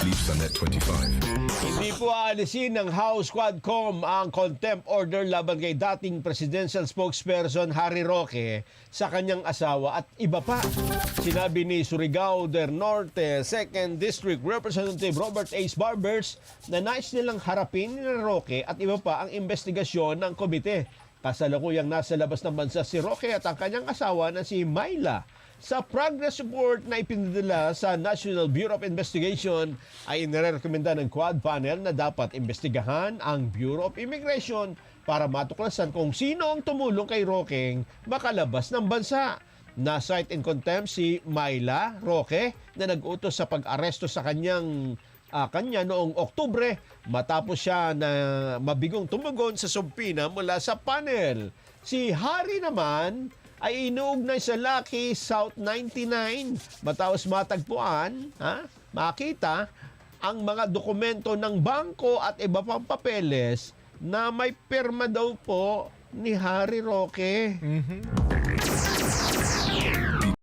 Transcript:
Leapsanet 25. Hindi po aalisin ng House Quadcom ang contempt order laban kay dating presidential spokesperson Harry Roque sa kanyang asawa at iba pa. Sinabi ni Surigao del Norte 2nd District Representative Robert Ace Barbers na nais nilang harapin ni Roque at iba pa ang investigasyon ng komite. Kasalukuyang nasa labas ng bansa si Roque at ang kanyang asawa na si Myla. Sa progress report na ipinadala sa National Bureau of Investigation ay inirekomenda ng Quad Panel na dapat imbestigahan ang Bureau of Immigration para matuklasan kung sino ang tumulong kay Roque makalabas ng bansa. Na-cite in contempt si Myla Roque na nag-utos sa pag-aresto sa kanya noong Oktubre matapos siya na mabigong tumugon sa sumpina mula sa panel. Si Harry naman ay inuugnay sa Lucky South 99 matapos matagpuan, makita ang mga dokumento ng bangko at iba pang papeles na may pirma daw po ni Harry Roque.